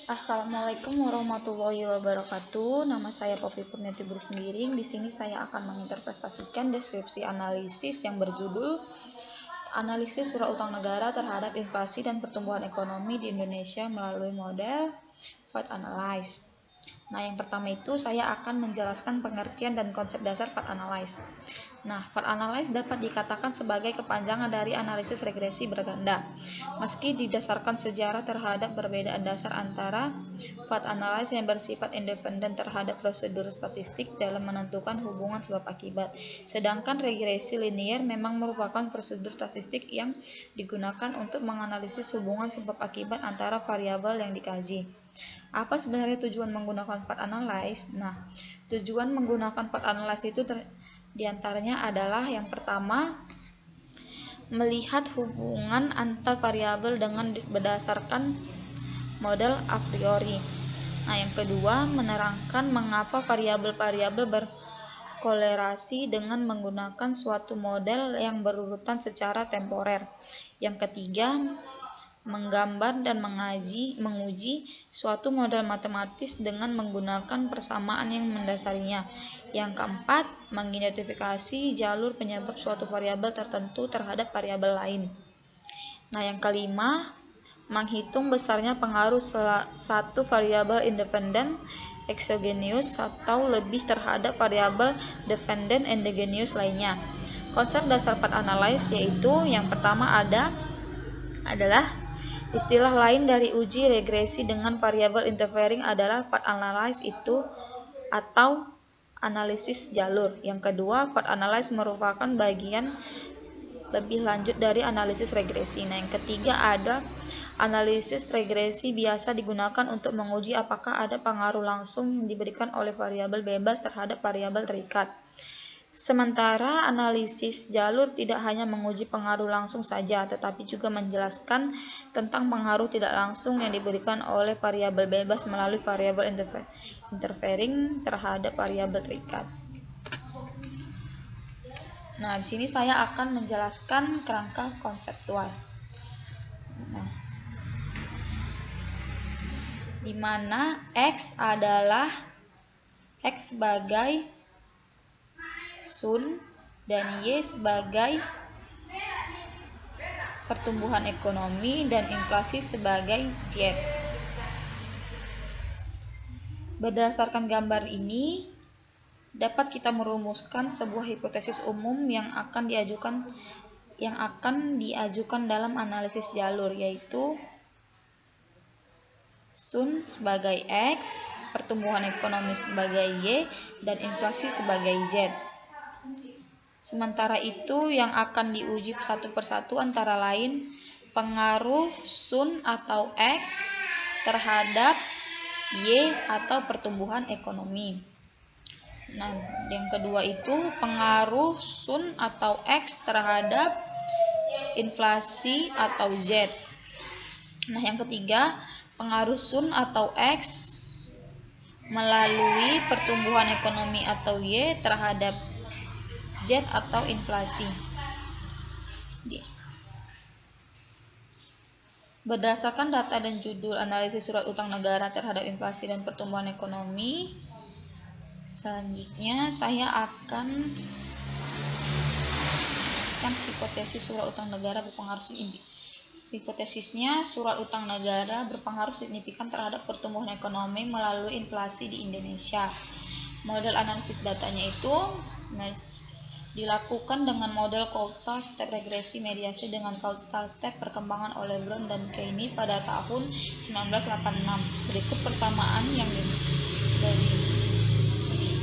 Assalamualaikum warahmatullahi wabarakatuh. Nama saya Poppy Purniati Brusmiring. Di sini saya akan menginterpretasikan deskripsi analisis yang berjudul Analisis Surat Utang Negara terhadap Inflasi dan Pertumbuhan Ekonomi di Indonesia melalui model FAT Analyze. Nah, yang pertama itu saya akan menjelaskan pengertian dan konsep dasar FAT Analyze. Nah, FAT Analyze dapat dikatakan sebagai kepanjangan dari analisis regresi berganda. Meski didasarkan sejarah terhadap perbedaan dasar antara FAT Analyze yang bersifat independen terhadap prosedur statistik dalam menentukan hubungan sebab akibat, sedangkan regresi linier memang merupakan prosedur statistik yang digunakan untuk menganalisis hubungan sebab akibat antara variabel yang dikaji. Apa sebenarnya tujuan menggunakan FAT Analyze? Nah, tujuan menggunakan FAT Analyze itu diantaranya adalah yang pertama, melihat hubungan antar variabel dengan berdasarkan model a priori. Nah, yang kedua, menerangkan mengapa variabel-variabel berkolerasi dengan menggunakan suatu model yang berurutan secara temporer. Yang ketiga, menggambar dan menguji suatu model matematis dengan menggunakan persamaan yang mendasarinya. Yang keempat, mengidentifikasi jalur penyebab suatu variabel tertentu terhadap variabel lain. Nah, yang kelima, menghitung besarnya pengaruh satu variabel independen exogenous atau lebih terhadap variabel dependent endogenous lainnya. Konsep dasar FAT Analyze yaitu yang pertama adalah istilah lain dari uji regresi dengan variabel interfering adalah FAT Analyze itu atau analisis jalur. Yang kedua, FAT Analyze merupakan bagian lebih lanjut dari analisis regresi. Nah, yang ketiga ada analisis regresi biasa digunakan untuk menguji apakah ada pengaruh langsung yang diberikan oleh variabel bebas terhadap variabel terikat. Sementara analisis jalur tidak hanya menguji pengaruh langsung saja, tetapi juga menjelaskan tentang pengaruh tidak langsung yang diberikan oleh variabel bebas melalui variabel interfering terhadap variabel terikat. Nah, di sini saya akan menjelaskan kerangka konseptual. Nah, di mana X adalah X sebagai Sun dan Y sebagai pertumbuhan ekonomi dan inflasi sebagai Z. Berdasarkan gambar ini dapat kita merumuskan sebuah hipotesis umum yang akan diajukan dalam analisis jalur, yaitu Sun sebagai X, pertumbuhan ekonomi sebagai Y, dan inflasi sebagai Z. Sementara itu, yang akan diuji satu persatu antara lain pengaruh Sun atau X terhadap Y atau pertumbuhan ekonomi. Nah, yang kedua itu pengaruh Sun atau X terhadap inflasi atau Z. Nah, yang ketiga, pengaruh Sun atau X melalui pertumbuhan ekonomi atau Y terhadap Z atau inflasi. Berdasarkan data dan judul analisis surat utang negara terhadap inflasi dan pertumbuhan ekonomi, selanjutnya saya akan hipotesis surat utang negara berpengaruh signifikan. Hipotesisnya, surat utang negara berpengaruh signifikan terhadap pertumbuhan ekonomi melalui inflasi di Indonesia. Model analisis datanya itu dilakukan dengan model causal step regresi mediasi dengan causal step perkembangan oleh Brown dan Keynes pada tahun 1986. Berikut persamaan yang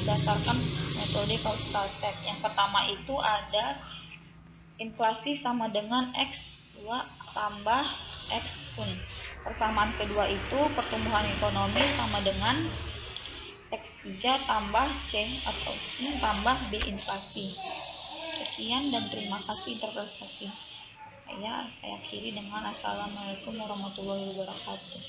berdasarkan metode causal step. Yang pertama itu ada inflasi sama dengan X2 tambah X Sun. Persamaan kedua itu pertumbuhan ekonomi sama dengan X3 tambah C atau tambah B inflasi. Sekian dan terima kasih interpretasi. Saya akhiri dengan Assalamualaikum warahmatullahi wabarakatuh.